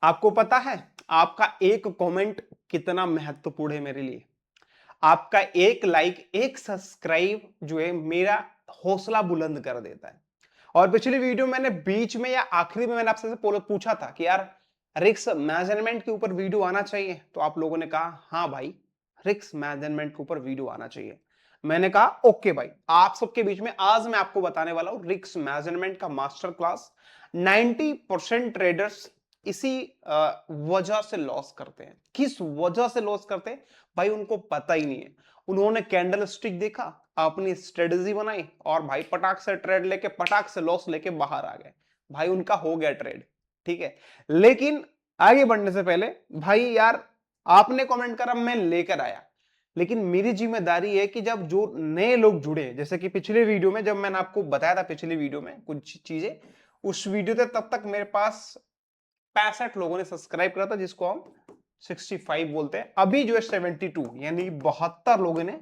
आपको पता है आपका एक कमेंट कितना महत्वपूर्ण है मेरे लिए। आपका एक लाइक, एक सब्सक्राइब जो है मेरा हौसला बुलंद कर देता है। और पिछली वीडियो मैंने बीच में या आखिरी में मैंने आपसे पूछा था कि यार रिस्क मैनेजमेंट के ऊपर वीडियो आना चाहिए, तो आप लोगों ने कहा हाँ भाई रिस्क मैनेजमेंट के ऊपर वीडियो आना चाहिए। मैंने कहा ओके भाई, आप सबके बीच में आज मैं आपको बताने वाला हूं रिस्क मैनेजमेंट का मास्टर क्लास। 90% ट्रेडर्स इसी वजह से लॉस करते हैं। किस वजह से लॉस करते हैं भाई, उनको पता ही नहीं है। उन्होंने कैंडल स्टिक देखा, अपनी स्ट्रेटजी बनाई और भाई पटाख से ट्रेड लेके पटाख से लॉस लेके बाहर आ गए। भाई उनका हो गया ट्रेड, ठीक है। लेकिन आगे बढ़ने से पहले भाई यार आपने कमेंट करा, मैं लेकर आया, लेकिन मेरी जिम्मेदारी है कि जब जो नए लोग जुड़े, जैसे कि पिछले वीडियो में जब मैंने आपको बताया था, पिछली वीडियो में कुछ चीजें, उस वीडियो से तब तक मेरे पास 65 लोगों ने सब्सक्राइब करा था, जिसको हम 65 बोलते हैं। अभी जो है 72 यानी 72 लोगों ने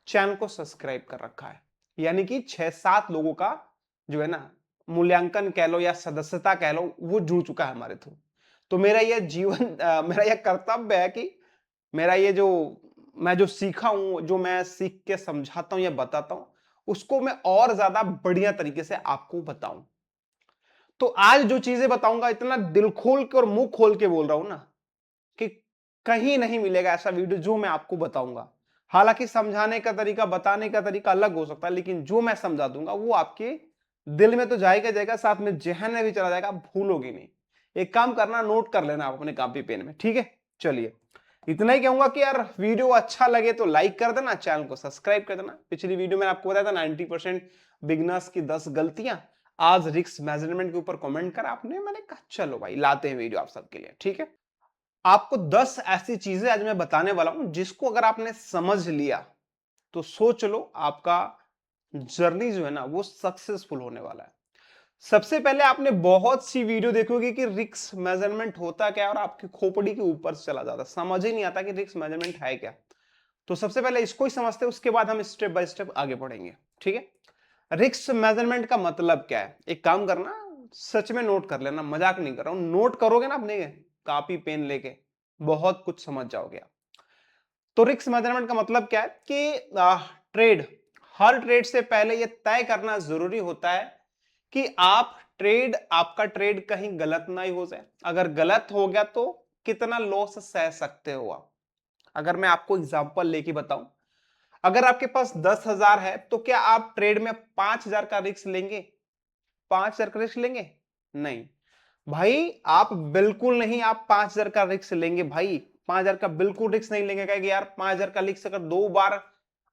चैनल को सब्सक्राइब कर रखा है। यानी कि 6-7 लोगों का जो है ना मूल्यांकन कह लो या सदस्यता कह लो, वो जुड़ चुका है हमारे थ्रू। तो मेरा यह जीवन मेरा यह कर्तव्य है कि मेरा ये जो मैं जो सीखा हूं, जो मैं सीख के समझाता हूं या बताता हूं, उसको मैं और ज्यादा बढ़िया तरीके से आपको बताऊं। तो आज जो चीजें बताऊंगा इतना दिल खोल के और मुंह खोल के बोल रहा हूं ना कि कहीं नहीं मिलेगा ऐसा वीडियो जो मैं आपको बताऊंगा। हालांकि समझाने का तरीका, बताने का तरीका अलग हो सकता है, लेकिन जो मैं समझा दूंगा वो आपके दिल में तो जाएगा जाएगा, साथ में जहन में भी चला जाएगा, आप भूलोगे नहीं। एक काम करना, नोट कर लेना आप अपने कॉपी पेन में, ठीक है। चलिए, इतना ही कहूंगा कि यार वीडियो अच्छा लगे तो लाइक कर देना, चैनल को सब्सक्राइब कर देना। पिछली वीडियो में आपको बताया था 90% बिगनर्स की 10 गलतियां। आज रिस्क मेजरमेंट के ऊपर कमेंट कर आपने, मैंने कहा चलो भाई लाते हैं वीडियो आप सबके लिए, ठीक है। आपको 10 ऐसी चीजें आज मैं बताने वाला हूं जिसको अगर आपने समझ लिया तो सोच लो आपका जर्नी जो है ना वो सक्सेसफुल होने वाला है। सबसे पहले आपने बहुत सी वीडियो देखोगे कि रिस्क मेजरमेंट होता क्या है और आपकी खोपड़ी के ऊपर से चला जाता, समझ ही नहीं आता कि रिस्क मेजरमेंट है क्या। तो सबसे पहले इसको ही समझते हैं, उसके बाद हम स्टेप बाय स्टेप आगे बढ़ेंगे, ठीक है। रिस्क मेजरमेंट का मतलब क्या है, एक काम करना, सच में नोट कर लेना, मजाक नहीं कर रहा हूं। नोट करोगे ना अपने कॉपी पेन लेके, बहुत कुछ समझ जाओगे आप। तो रिस्क मैनेजमेंट का मतलब क्या है कि ट्रेड, हर ट्रेड से पहले यह तय करना जरूरी होता है कि आपका ट्रेड कहीं गलत ना ही हो जाए। अगर गलत हो गया तो कितना लॉस सह सकते हो आप। अगर मैं आपको एग्जांपल लेके बताऊं, अगर आपके पास 10,000 है तो क्या आप ट्रेड में 5,000 का रिस्क लेंगे? 5,000 का रिस्क लेंगे? नहीं भाई, आप बिल्कुल नहीं, आप 5,000 का रिस्क लेंगे भाई। 5,000 का बिल्कुल रिस्क नहीं लेंगे, कि यार 5,000 का रिस्क अगर 2 बार,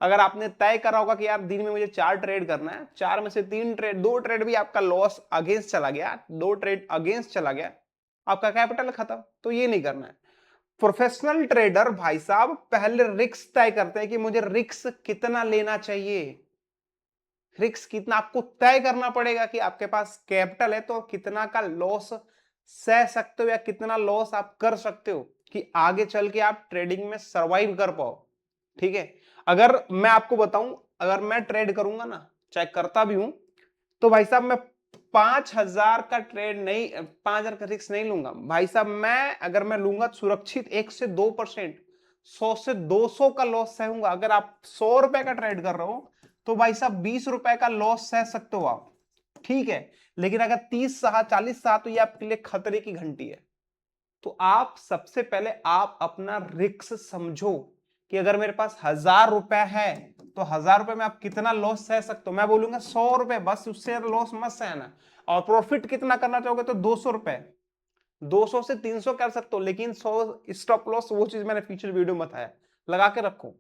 अगर आपने तय करा होगा कि यार दिन में मुझे 4 ट्रेड करना है, 4 में से 3 ट्रेड, 2 ट्रेड भी आपका लॉस अगेंस्ट चला गया, 2 ट्रेड अगेंस्ट चला गया, आपका कैपिटल खत्म। तो ये नहीं करना है। प्रोफेशनल ट्रेडर भाई साहब पहले रिस्क तय करते हैं कि मुझे रिस्क कितना लेना चाहिए। रिस्क कितना आपको तय करना पड़ेगा कि आपके पास कैपिटल है तो कितना का लॉस सह सकते हो या कितना लॉस आप कर सकते हो कि आगे चल के आप ट्रेडिंग में सरवाइव कर पाओ, ठीक है। अगर मैं आपको बताऊं, अगर मैं ट्रेड करूंगा ना, चाहे करता भी हूं, तो भाई साहब मैं 5,000 का ट्रेड नहीं, 5,000 का रिस्क नहीं लूंगा भाई साहब। मैं अगर मैं लूंगा सुरक्षित 1 से 2%, 100 से 200 का लॉस सहूंगा। अगर आप 100 रुपए का ट्रेड कर रहे हो तो भाई साहब 20 रुपए का लॉस सह सकते हो आप, ठीक है। लेकिन अगर 30 सहा 40 सहा तो ये आपके लिए खतरे की घंटी है। तो आप सबसे पहले आप अपना रिस्क समझो कि अगर मेरे पास 1,000 रुपए है तो 1,000 रुपए में आप कितना लॉस सह सकते हो। मैं बोलूंगा 100 रुपए, बस उससे लॉस मत सहना। और प्रॉफिट कितना करना चाहोगे तो 200 रुपए, 200 से 300 कर सकते हो, लेकिन 100 स्टॉप लॉस, वो चीज मैंने फीचर वीडियो में बताया, लगा के रखो।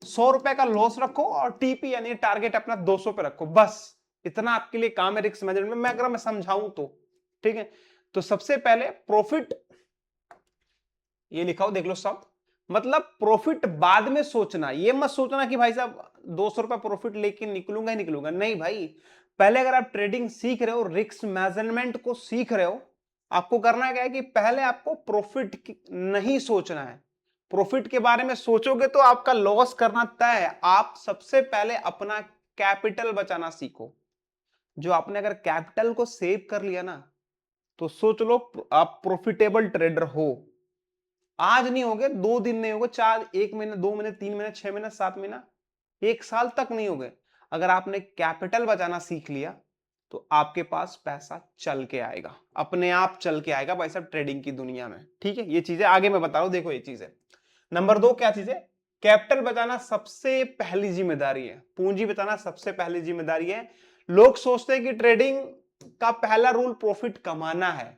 100 रुपए का लॉस रखो और टीपी यानी टारगेट अपना 200 पे रखो, बस इतना आपके लिए काम है रिस्क मैनेजमेंट में। मैं अगर मैं समझाऊं तो, ठीक है। तो सबसे पहले प्रॉफिट, ये लिखा हो देख लो सब, मतलब प्रॉफिट बाद में सोचना। ये मत सोचना कि भाई साहब 200 रुपए प्रॉफिट लेके निकलूंगा ही निकलूंगा, नहीं भाई। पहले अगर आप ट्रेडिंग सीख रहे हो, रिस्क मैनेजमेंट को सीख रहे हो, आपको करना क्या है कि पहले आपको प्रॉफिट नहीं सोचना है। प्रॉफिट के बारे में सोचोगे तो आपका लॉस करना तय है। आप सबसे पहले अपना कैपिटल बचाना सीखो। जो आपने अगर कैपिटल को सेव कर लिया ना, तो सोच लो आप प्रॉफिटेबल ट्रेडर हो, आज नहीं होगे, 2 दिन नहीं होगे, 4, 1 महीना, 2 महीने, 3 महीने, 6 महीना, 7 महीना, 1 साल तक नहीं होगे। अगर आपने कैपिटल बचाना सीख लिया तो आपके पास पैसा चल के आएगा, अपने आप चल के आएगा भाई साहब ट्रेडिंग की दुनिया में। ठीक है, ये चीजें आगे मैं बता रहा हूं, देखो ये चीज है। नंबर 2 क्या चीज है? कैपिटल बचाना सबसे पहली जिम्मेदारी है, पूंजी बचाना सबसे पहली जिम्मेदारी है। लोग सोचते हैं कि ट्रेडिंग का पहला रूल प्रॉफिट कमाना है।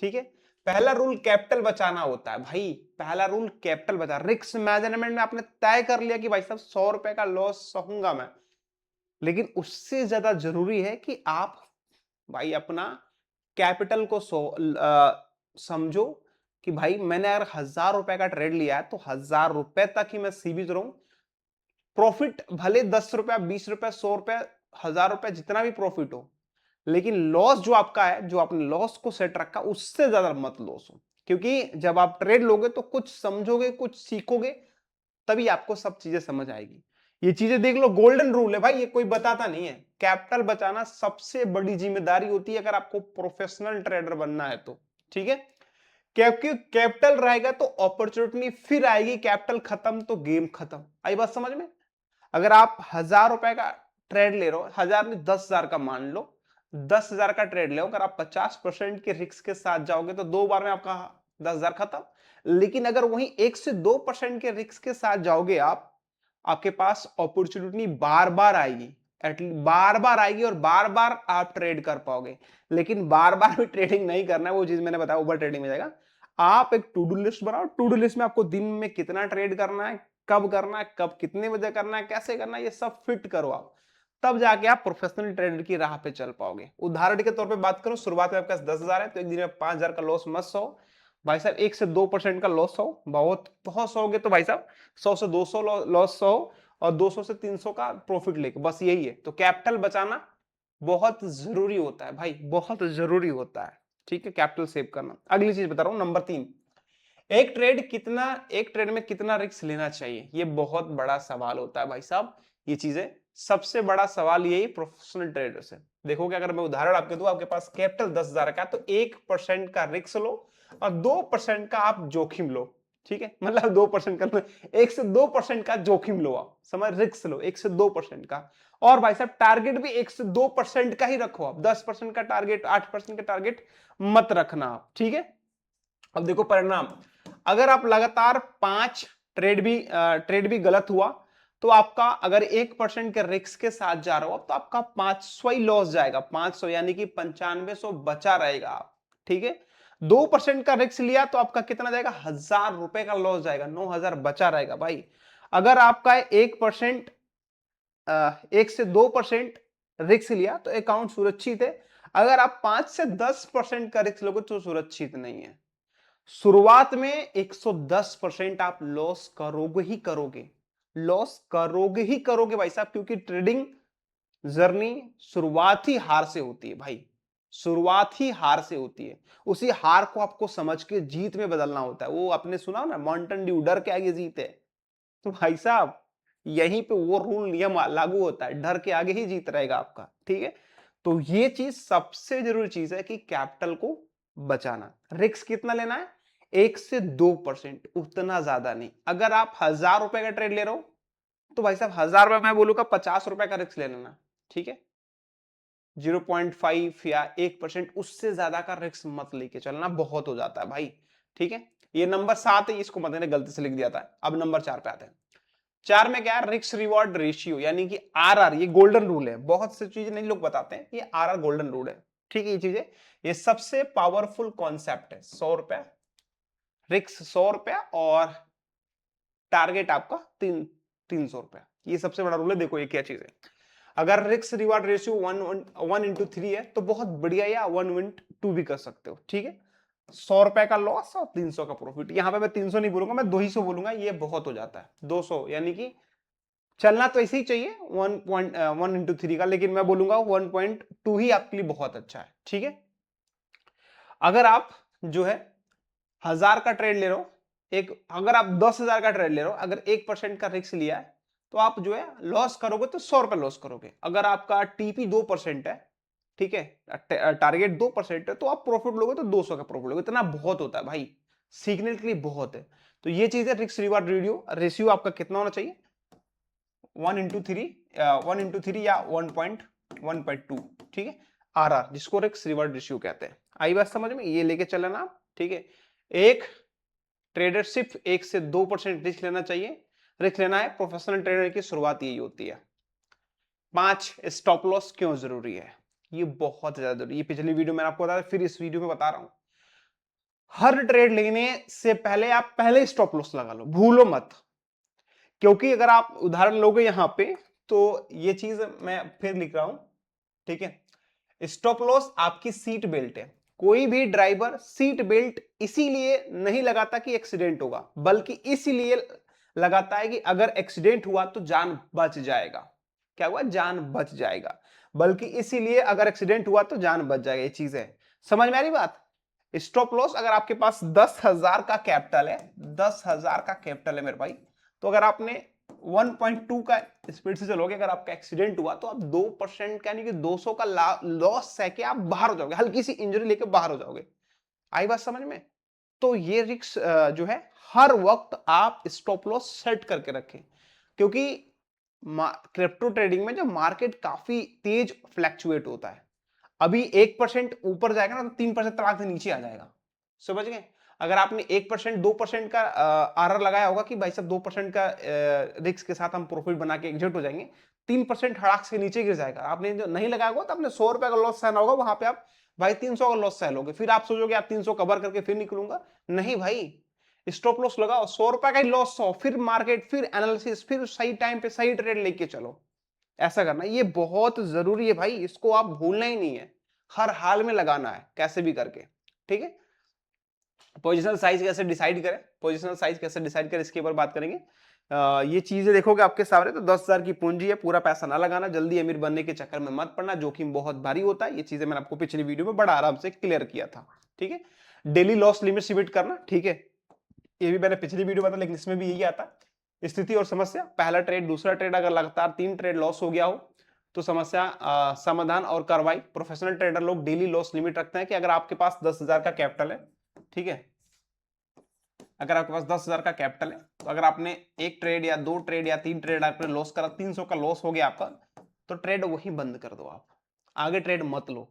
ठीक है, पहला रूल कैपिटल बचाना होता है भाई, पहला रूल कैपिटल बचा। रिस्क मैनेजमेंट में आपने तय कर लिया कि भाई साहब 100 रुपए का लॉस सहूंगा मैं, लेकिन उससे ज्यादा जरूरी है कि आप भाई अपना कैपिटल को समझो कि भाई मैंने अगर 1,000 रुपए का ट्रेड लिया है तो 1,000 रुपए तक ही मैं सीमित रहूं। प्रॉफिट भले 10 रुपए, 20 रुपए, 100 रुपए, 1,000 रुपए, जितना भी प्रॉफिट हो, लेकिन लॉस जो आपका है, जो आपने लॉस को सेट रखा, उससे ज्यादा मत लॉस हो। क्योंकि जब आप ट्रेड लोगे तो कुछ समझोगे, कुछ सीखोगे, तभी आपको सब चीजें समझ आएगी। ये चीजें देख लो, गोल्डन रूल है भाई, ये कोई बताता नहीं है। कैपिटल बचाना सबसे बड़ी जिम्मेदारी होती है अगर आपको प्रोफेशनल ट्रेडर बनना है तो। ठीक है, क्योंकि कैपिटल रहेगा तो अपॉर्चुनिटी फिर आएगी, कैपिटल खत्म तो गेम खत्म। आई बात समझ में? अगर आप 1,000 रुपए का ट्रेड ले रहे हो, 1,000 नहीं 10,000 का मान लो, 10,000 का ट्रेड ले, अगर आप 50% के रिस्क के साथ जाओगे तो 2 बार में आपका 10,000 खत्म। लेकिन अगर वहीं 1 से 2% के रिस्क के साथ जाओगे आप, आपके पास अपॉर्चुनिटी बार बार आएगी, एटलीस्ट बार बार आएगी और बार बार आप ट्रेड कर पाओगे। लेकिन बार बार भी ट्रेडिंग नहीं करना है, वो चीज मैंने बताया ओवर ट्रेडिंग में जाएगा। आप एक टू डू लिस्ट बनाओ, टू डू लिस्ट में आपको दिन में कितना ट्रेड करना है, कब करना है, कब कितने बजे करना है, कैसे करना है, ये सब फिट करो आप, तब जाके आप प्रोफेशनल ट्रेडर की राह पे चल पाओगे। उदाहरण के तौर पे बात करो, शुरुआत में आपके पास 10,000 है तो एक दिन में 5,000 का लॉस मत सो भाई साहब, 1 से 2% का लॉस हो, बहुत बहुत सोओगे तो भाई साहब 100 से 200 लॉस सो, और 200 से 300 का प्रॉफिट लेके, बस यही है। तो कैपिटल बचाना बहुत जरूरी होता है भाई, बहुत जरूरी होता है। ठीक है, कैपिटल सेव करना। अगली चीज बता रहा हूं, नंबर 3, एक ट्रेड में कितना रिस्क लेना चाहिए, ये बहुत बड़ा सवाल होता है भाई साहब। ये चीजें सबसे बड़ा सवाल यही प्रोफेशनल ट्रेडर से देखोगे। अगर मैं उदाहरण आपके दूं, आपके पास कैपिटल 10,000 का, तो 1% का रिस्क लो और 2% का आप जोखिम लो। ठीक है, मतलब 2% का, 1 से 2% का जोखिम लो, आप समझ, रिस्क लो 1 से 2% का। और भाई साहब टारगेट भी 1 से 2% का ही रखो आप, 10% का टारगेट, 8% का टारगेट मत रखना आप। ठीक है, अब देखो परिणाम, अगर आप लगातार 5 ट्रेड भी गलत हुआ, तो आपका अगर 1% के रिस्क के साथ जा रहे हो तो आपका 500 ही लॉस जाएगा, 500 यानी कि 9500 बचा रहेगा आप। ठीक है, 2% का रिस्क लिया तो आपका कितना जाएगा, 1,000 रुपए का लॉस जाएगा, 9,000 बचा रहेगा भाई। अगर आपका 1 से 2% रिस्क लिया तो अकाउंट सुरक्षित है। अगर आप 5 से 10% का रिस्क लोगे तो सुरक्षित नहीं है। शुरुआत में 110% आप लॉस करोगे ही करोगे, लॉस करोगे ही करोगे भाई साहब, क्योंकि ट्रेडिंग जर्नी शुरुआत ही हार से होती है भाई, शुरुआत ही हार से होती है। उसी हार को आपको समझ के जीत में बदलना होता है। वो आपने सुना ना, माउंटेन ड्यू, डर के आगे जीत है। तो भाई साहब यहीं पे वो रूल नियम लागू होता है, डर के आगे ही जीत रहेगा आपका। ठीक है, तो ये चीज सबसे जरूरी चीज है कि कैपिटल को बचाना। रिस्क कितना लेना है, 1 से 2%, उतना ज्यादा नहीं। अगर आप 1,000 रुपए का ट्रेड ले रहे हो तो भाई साहब 1,000 रुपए, मैं बोलूंगा 50 रुपए का रिस्क ले लेना। ठीक है, 0.5 या 1%, उससे ज्यादा का रिस्क मत लेके चलना, बहुत हो जाता है भाई। ठीक है, ये नंबर 7 है, इसको मैंने गलती से लिख दिया था। अब नंबर 4 पे आते हैं। 4 में क्या है, रिस्क रिवॉर्ड रेशियो, यानी कि आरआर, ये गोल्डन रूल है। बहुत सी चीजें नहीं लोग बताते हैं, ये आरआर गोल्डन रूल है। ठीक है, ये चीजें, ये सबसे पावरफुल कॉन्सेप्ट है। 100 रुपया रिस्क, 100 रुपया, और टारगेट आपका 300 रुपया, ये सबसे बड़ा रूल है। देखो ये क्या चीज है, अगर रिस्क रिवॉर्ड रेशियो 1:3 है तो बहुत बढ़िया, या 1:2 भी कर सकते हो। ठीक है, 100 रुपए का लॉस और 300 का प्रॉफिट। यहां पे मैं 300 नहीं बोलूंगा, मैं 200 बोलूंगा, ये बहुत हो जाता है। 200 यानी कि चलना तो ऐसे ही चाहिए 1.1 into 3 का, लेकिन मैं बोलूंगा 1.2 ही आपके लिए बहुत अच्छा है। ठीक है, अगर आप जो है 1,000 का ट्रेड ले रहे हो, अगर आप 10,000 का ट्रेड ले रहे हो, अगर 1% का रिस्क लिया है तो आप जो है लॉस करोगे तो 100 रुपए लॉस करोगे। अगर आपका टीपी 2% है ठीक है, टारगेट 2% है तो आप प्रॉफिट लोगे तो 200 का प्रॉफिट लोगे, इतना बहुत होता है भाई, सीखने के लिए बहुत है। तो ये चीज है रिस्क रिवार्ड रेशियो आपका कितना होना चाहिए, 1:3, 1:3 या 1.2, ठीक है, आरआर, जिसको रिस्क रिवार्ड रेशियो कहते हैं। आई बात समझ में, ये लेके चलना आप, ठीक है। एक ट्रेडर सिर्फ 1 से 2% रिस्क लेना चाहिए, रिस्क लेना है, प्रोफेशनल ट्रेडर की शुरुआत यही होती है। 5, स्टॉप लॉस क्यों जरूरी है, ये बहुत ज्यादा जरूरी, ये पिछली वीडियो में आपको बताया, फिर इस वीडियो में बता रहा हूं। हर ट्रेड लेने से पहले आप पहले स्टॉप लॉस लगा लो, भूलो मत, क्योंकि अगर आप उदाहरण लोगे यहां पे, तो ये चीज मैं फिर लिख रहा हूं, ठीक है। स्टॉप लॉस आपकी सीट बेल्ट है, कोई भी ड्राइवर सीट बेल्ट इसीलिए नहीं लगाता कि एक्सीडेंट होगा, बल्कि इसीलिए लगाता है कि अगर एक्सीडेंट हुआ तो जान बच जाएगा। क्या हुआ, जान बच जाएगा, बल्कि इसीलिए अगर एक्सीडेंट हुआ तो जान बच जाएगा, ये चीज है। समझ में आ रही बात। स्टॉप लॉस, अगर आपके पास 10,000 का कैपिटल है, 10,000 का कैपिटल है मेरे भाई, तो अगर आपने 1.2 का स्पीड से चलोगे, अगर आपका एक्सीडेंट हुआ तो आप 2% यानी कि 200 का लॉस सह के आप बाहर हो जाओगे, हल्की सी इंजरी लेके बाहर हो जाओगे। आई बात समझ में। तो ये रिस्क जो है, हर वक्त आप स्टॉप लॉस सेट करके रखें, क्योंकि क्रिप्टो ट्रेडिंग में जो मार्केट काफी तेज फ्लैक्चुएट होता है, अभी 1% ऊपर जाएगा ना तो 3% तलाक से नीचे आ जाएगा, समझ गए। अगर आपने 1% 2% का आरआर लगाया होगा कि भाई साहब 2% का रिस्क के साथ हम प्रॉफिट बना के एग्जिट हो जाएंगे, 3% हड़ाक से नीचे गिर जाएगा। आपने जो नहीं लगाया होगा तो आपने 100 रुपए का लॉस सहना होगा, वहां पे आप भाई 300 का लॉस सह लोगे, फिर आप सोचोगे आप 300 कवर करके फिर निकलूंगा, नहीं भाई, स्टॉप लॉस लगाओ, 100 रुपए का ही लॉस हो, फिर मार्केट, फिर एनालिसिस, फिर सही टाइम पे सही ट्रेड लेके चलो, ऐसा करना, ये बहुत जरूरी है भाई, इसको आप भूलना ही नहीं है, हर हाल में लगाना है कैसे भी करके, ठीक है। पोजिशनल साइज कैसे डिसाइड करें, पोजिशनल साइज कैसे डिसाइड करें इसके ऊपर बात करेंगे। ये चीजें देखोगे आपके सामने, तो 10,000 की पूंजी है, पूरा पैसा ना लगाना, जल्दी अमीर बनने के चक्कर में मत पड़ना, जोखिम बहुत भारी होता है, ये चीजें मैंने आपको पिछली वीडियो में बड़ा आराम से क्लियर किया था, ठीक है। डेली लॉस लिमिट सीमिट करना, ठीक है, ये भी मैंने पिछली वीडियो बताया, लेकिन इसमें भी यही आता। स्थिति और समस्या, पहला ट्रेड दूसरा ट्रेड अगर लगातार 3 ट्रेड लॉस हो गया हो तो समस्या समाधान और कार्रवाई। प्रोफेशनल ट्रेडर लोग डेली लॉस लिमिट रखते हैं कि अगर आपके पास 10,000 का कैपिटल है, ठीक है, अगर आपके पास 10,000 का कैपिटल है, तो अगर आपने 1 ट्रेड या 2 ट्रेड या 3 ट्रेड आपने लॉस करा, 300 का लॉस हो गया आपका, तो ट्रेड वही बंद कर दो, आप आगे ट्रेड मत लो,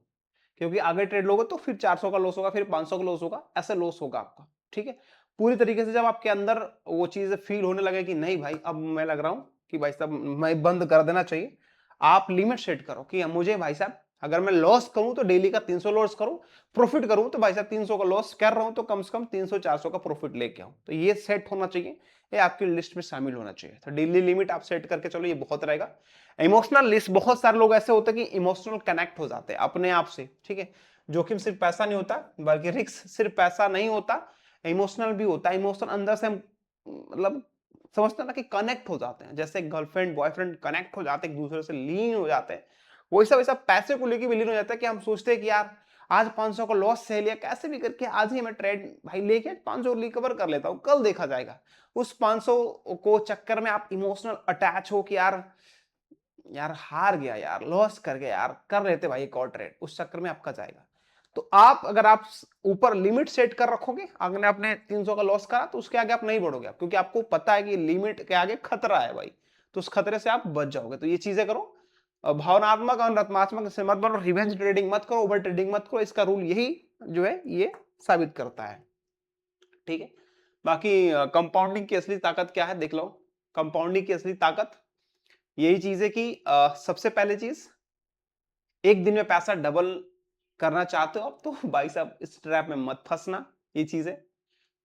क्योंकि आगे ट्रेड लोगे तो फिर 400 का लॉस होगा, फिर 500 का लॉस होगा, ऐसे लॉस होगा आपका, ठीक है। पूरी तरीके से जब आपके अंदर वो चीज फील होने लगे कि नहीं भाई अब मैं लग रहा हूं कि भाई साहब मैं बंद कर देना चाहिए, आप लिमिट सेट करो कि मुझे भाई साहब अगर मैं लॉस करूं तो डेली का 300 लॉस करूं, प्रॉफिट करूं तो भाई साहब 300 का लॉस कर रहा हूं तो कम से कम 300-400 का प्रॉफिट लेके आऊं, तो ये सेट होना चाहिए, ये आपकी लिस्ट में शामिल होना चाहिए। तो डेली लिमिट आप सेट करके चलो, ये बहुत रहेगा। इमोशनल लिस्ट, बहुत सारे लोग ऐसे होते हैं कि इमोशनल कनेक्ट हो जाते हैं अपने आप से, ठीक है। जोखिम सिर्फ पैसा नहीं होता, बल्कि रिस्क सिर्फ पैसा नहीं होता, इमोशनल भी होता है। इमोशनल अंदर से हम मतलब समझते हैं ना कि कनेक्ट हो जाते हैं, जैसे गर्लफ्रेंड बॉयफ्रेंड कनेक्ट हो जाते हैं, एक दूसरे से लीन हो जाते हैं, वैसा वैसा पैसे को लेके भी लीन हो जाता है कि हम सोचते हैं कि यार आज 500 का लॉस सह लिया, कैसे भी करके आज ही मैं ट्रेड भाई लेके 500 रिकवर कर लेता हूं, कल देखा जाएगा। उस 500 को चक्कर में आप इमोशनल अटैच हो कि यार यार हार गया, यार लॉस कर गया, यार कर लेते भाई एक और ट्रेड, उस चक्कर में आपका जाएगा। तो आप अगर आप ऊपर लिमिट सेट कर रखोगे, अगर आपने 300 का लॉस करा तो उसके आगे आप नहीं बढ़ोगे, क्योंकि आपको पता है कि लिमिट के आगे खतरा है भाई, तो उस खतरे से आप बच जाओगे। तो ये चीजें करो, भावनात्मक और रत्नात्मक से मत बनो, रिवेंज ट्रेडिंग मत करो, ओवर ट्रेडिंग मत करो, इसका रूल यही जो है ये साबित करता है, ठीक है। बाकी कंपाउंडिंग की असली ताकत क्या है देख लो। कंपाउंडिंग की असली ताकत यही चीज है कि सबसे पहले चीज, एक दिन में पैसा डबल करना चाहते हो आप तो भाई साहब इस ट्रैप में मत फंसना, ये चीज है।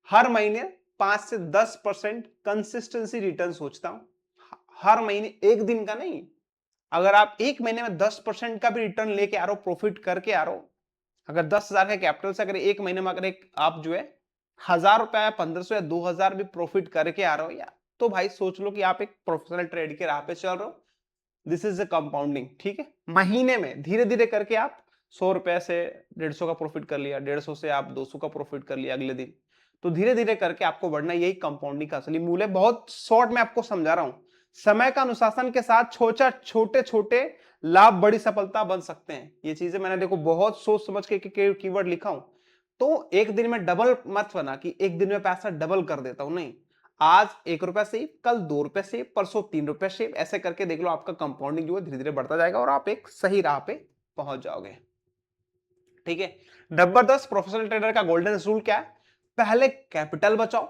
हर महीने 5 से 10% कंसिस्टेंसी रिटर्न सोचता हूं, हर महीने, एक दिन का नहीं। अगर आप एक महीने में 10% का भी रिटर्न लेके आ रहे हो, प्रॉफिट करके आ रहे हो, अगर 10,000 का कैपिटल से अगर एक महीने में अगर एक आप जो है 1,000 रुपया या 1,500 या 2,000 भी प्रॉफिट करके आ रहे हो, या तो भाई सोच लो कि आप एक प्रोफेशनल ट्रेड के राह पे चल रहे हो। दिस इज अ कंपाउंडिंग, ठीक है। महीने में धीरे धीरे करके आप 100 रुपए से 150 का प्रॉफिट कर लिया, 150 से आप 200 का प्रॉफिट कर लिया अगले दिन, तो धीरे धीरे करके आपको बढ़ना, यही कंपाउंडिंग का असली मूल है। बहुत शॉर्ट में आपको समझा रहा हूं, समय का अनुशासन के साथ छोटे छोटे लाभ बड़ी सफलता बन सकते हैं। ये चीजें मैंने देखो बहुत सोच समझ के कीवर्ड लिखा हूं। तो एक दिन में डबल मत बना कि एक दिन में पैसा डबल कर देता हूं, नहीं। आज 1 रुपया सेव, कल 2 रुपए सेव, परसों 3 रुपए सेव, ऐसे करके देख लो आपका कंपाउंडिंग जो है धीरे धीरे बढ़ता जाएगा और आप एक सही राह पे पहुंच जाओगे। ठीक है। नंबर 10 प्रोफेशनल ट्रेडर का गोल्डन रूल क्या है? पहले कैपिटल बचाओ,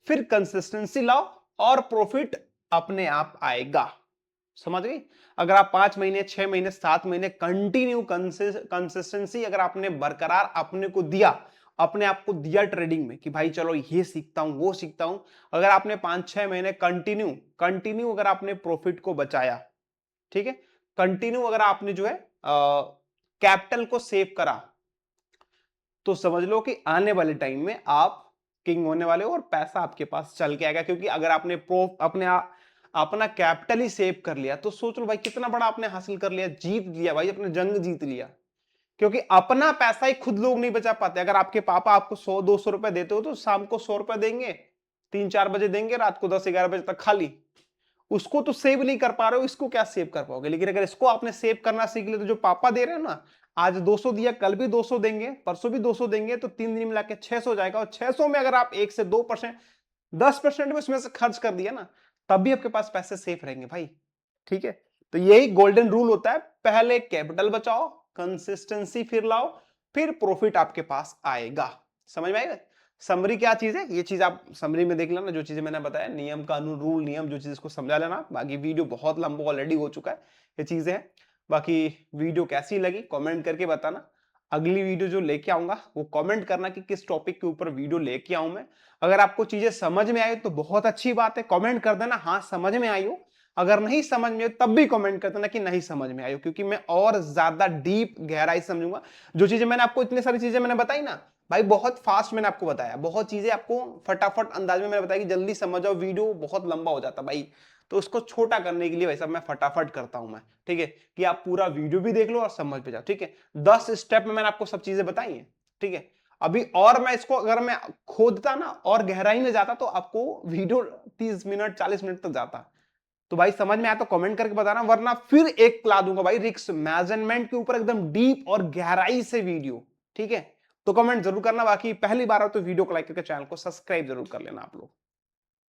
फिर कंसिस्टेंसी लाओ और प्रॉफिट अपने आप आएगा। समझ गई? अगर आप 5 महीने, 6 महीने, 7 महीने कंटिन्यू कंसिस्टेंसी अगर आपने बरकरार अपने को दिया, अपने आप को दिया ट्रेडिंग में कि भाई चलो ये सीखता हूं, वो सीखता हूं, अगर आपने 5-6 महीने कंटिन्यू कंटिन्यू अगर आपने प्रॉफिट को बचाया, ठीक है, कंटिन्यू अगर आपने जो है कैपिटल को सेव करा, तो समझ लो कि आने वाले टाइम में आप किंग होने वाले हो और पैसा आपके पास चल के आएगा। क्योंकि अगर आपने अपना कैपिटल ही सेव कर लिया तो सोच लो भाई कितना बड़ा आपने हासिल कर लिया, जीत लिया भाई, अपने जंग जीत लिया। क्योंकि अपना पैसा ही खुद लोग नहीं बचा पाते। अगर आपके पापा आपको 100-200 रुपए देते हो तो शाम को 100 रुपए देंगे, 3-4 बजे देंगे, रात को 10-11 बजे तक खाली। उसको तो सेव नहीं कर पा रहे हो, इसको क्या सेव कर पाओगे? लेकिन अगर इसको आपने सेव करना सीख लिया तो जो पापा दे रहे हो ना, आज 200 दिया, कल भी 200 देंगे, परसों भी 200 देंगे, तो 3 दिन मिला के 600 जाएगा। और 600 में अगर आप 1 से 2%, 10% में उसमें से खर्च कर दिया ना, तब भी आपके पास पैसे सेफ रहेंगे भाई। ठीक है। तो यही गोल्डन रूल होता है, पहले कैपिटल बचाओ, कंसिस्टेंसी फिर लाओ, फिर प्रॉफिट आपके पास आएगा। समझ में आएगा? समरी क्या चीज है, ये चीज आप समरी में देख लेना, जो चीजें मैंने बताया, नियम कानून रूल नियम, जो चीज को समझा लेना। बाकी वीडियो बहुत लंबा ऑलरेडी हो चुका है, ये चीजें हैं। बाकी वीडियो कैसी लगी कमेंट करके बताना। अगली वीडियो जो लेके आऊंगा वो कमेंट करना कि किस टॉपिक के ऊपर वीडियो लेके आऊं मैं। अगर आपको चीजें समझ में आई तो बहुत अच्छी बात है, कमेंट कर देना हाँ समझ में आई हो। अगर नहीं समझ में तब भी कमेंट कर देना कि नहीं समझ में आई हो, क्योंकि मैं और ज्यादा डीप गहराई समझूंगा। जो चीजें मैंने आपको, इतनी सारी चीजें मैंने बताई ना भाई, बहुत फास्ट मैंने आपको बताया, बहुत चीजें आपको फटाफट अंदाज में मैंने बताया कि जल्दी समझ जाओ, वीडियो बहुत लंबा हो जाता भाई। तो उसको छोटा करने के लिए भाई साहब मैं फटाफट करता हूं मैं। ठीक है, कि आप पूरा वीडियो भी देख लो और समझ भी जाओ। ठीक है, 10 स्टेप में मैंने आपको सब चीजें बताई हैं। ठीक है, अभी और मैं इसको अगर मैं खोदता ना और गहराई में जाता तो आपको वीडियो 30 मिनट 40 मिनट तक जाता। तो भाई समझ में आया तो कमेंट करके बताना, वरना फिर एक ला दूंगा भाई रिस्क मैनेजमेंट के ऊपर एकदम डीप और गहराई से वीडियो। ठीक है, तो कमेंट जरूर करना। बाकी पहली बार हो तो वीडियो को लाइक करके चैनल को सब्सक्राइब जरूर कर लेना आप लोग।